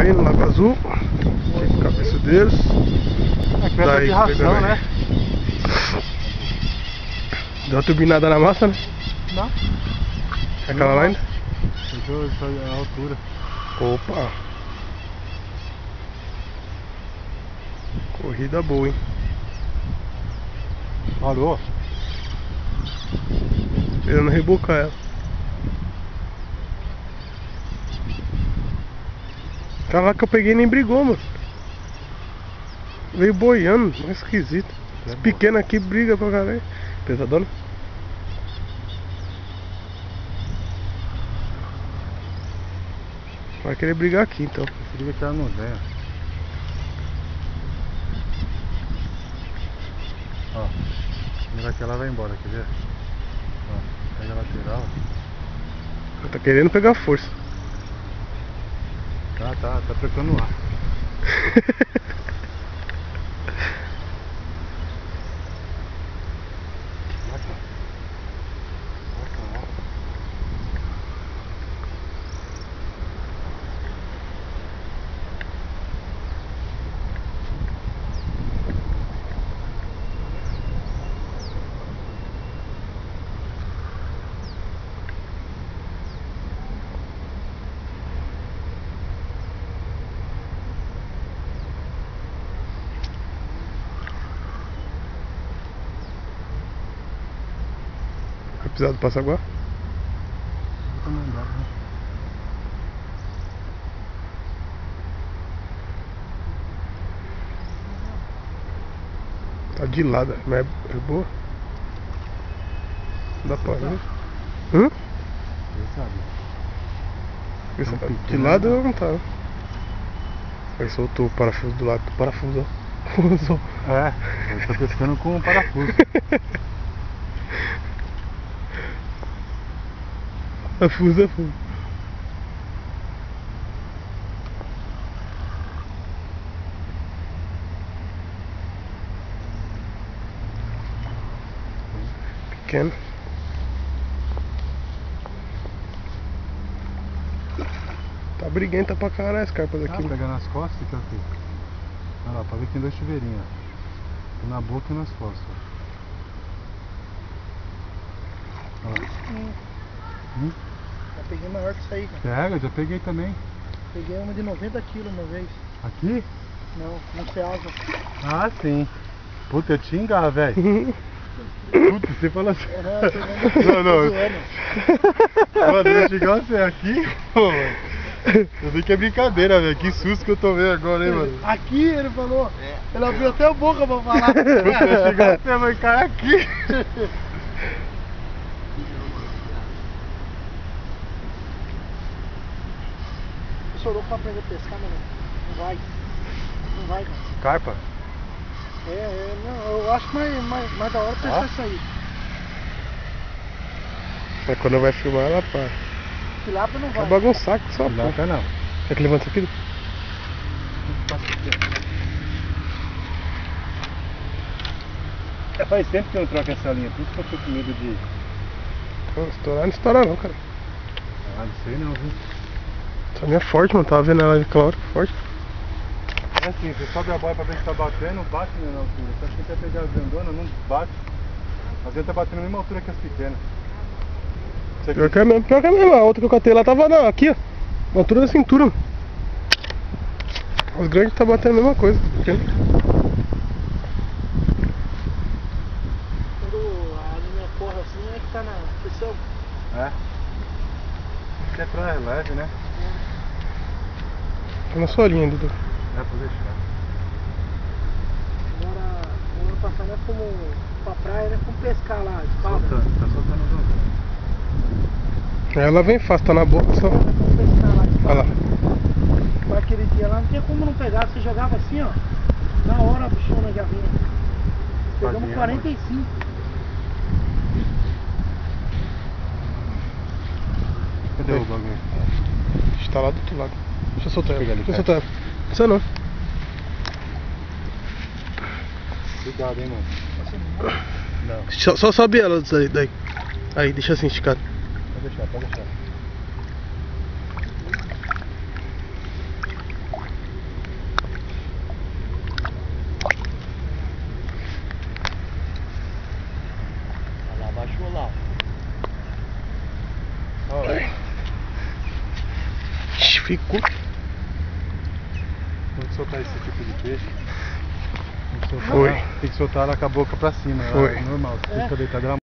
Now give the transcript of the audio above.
aí no Lago Azul. Cabeça deles. Aqui vai de ração, né? Deu uma turbinada na massa, né? Não. Aquela lá ainda? Só a altura. Opa! Corrida boa, hein? Parou. Esperando rebocar ela. Aquela lá que eu peguei nem brigou, mano. Veio boiando, é esquisito. Esse pequeno aqui briga pra caralho. Pesadona? Vai querer brigar aqui então. Briga que ela não vem. Ó. Mira que ela vai embora, quer ver? Ó, pega a lateral. Tá querendo pegar força. Tá trocando ar. Vai precisar do Passaguá? Tá de lado, mas é boa. Não dá pra ver. Hã? De lado não tá. Aí soltou o parafuso do lado do parafuso, ó. É, eu tô pescando com um parafuso. Parafuso é fundo. Pequeno. Tá briguenta pra caralho as carpas aqui. Pega nas costas e aqui. Olha lá, pra ver que tem dois chuveirinhos. Um na boca e nas costas. Olha lá. Já peguei maior que isso aí, cara. Pega, já peguei também. Peguei uma de 90 quilos uma vez. Aqui? Não, não Ceasa. Ah, sim. Puta, eu te engar, velho. Puta, você fala assim. Não. Mano, eu chegar você aqui, pô, mano. Eu vi que é brincadeira, velho. Que susto que eu tô vendo agora, hein, mano. Aqui ele falou. Ele abriu até a boca pra falar. Puta, eu chegar você vai cair aqui. Chorou pra aprender a pescar, mas não vai. Não vai, cara. Carpa? Não, eu acho mais da hora pescar isso aí. Mas quando vai filmar ela para. Tilápia não vai. Vai bagunçar com essa Tilápia não. Quer que levanta isso aqui? Faz tempo que eu não troco essa linha, por isso que eu tô com medo de... Não, estourar não estoura não, cara. Ah, não sei não, viu? Essa linha é forte, mano. Tava vendo ela de calor, forte. É assim, você sobe a boia pra ver se tá batendo, bate na altura. Você acha que você vai pegar as grandonas, não bate. Às vezes tá batendo na mesma altura que as pequenas. Pior que é mesmo, a outra que eu catei lá tava aqui, ó. Na altura da cintura, mano. Os grandes tá batendo a mesma coisa. Pequeno. Quando a linha corre assim é que tá na pressão. É? Porque é pra leve, né? Tá na sua linha, Dudu. É pra deixar. Agora, o ano passado nós fomos pra praia, nós fomos pescar lá, de pau. Tá soltando os outros. Ela vem fácil, tá na boca só. Nós fomos pescar lá de pau. Olha lá. Mas aquele dia lá não tinha como não pegar, você jogava assim, ó. Na hora a bichona já vinha. Pegamos Fazia, 45. Cadê o bagulho? Está lá do outro lado. Deixa eu soltar ela. Pega ali, Deixa eu soltar ela. Isso não. Cuidado, hein, mano. Não. Só sobe ela daí. Aí, deixa assim esticado. Pode deixar, pode deixar. Ficou. Quando soltar esse tipo de peixe, tem que soltar, Foi. tem que soltar ela com a boca pra cima. Ela Foi. é normal, você tem que ficar deitado ela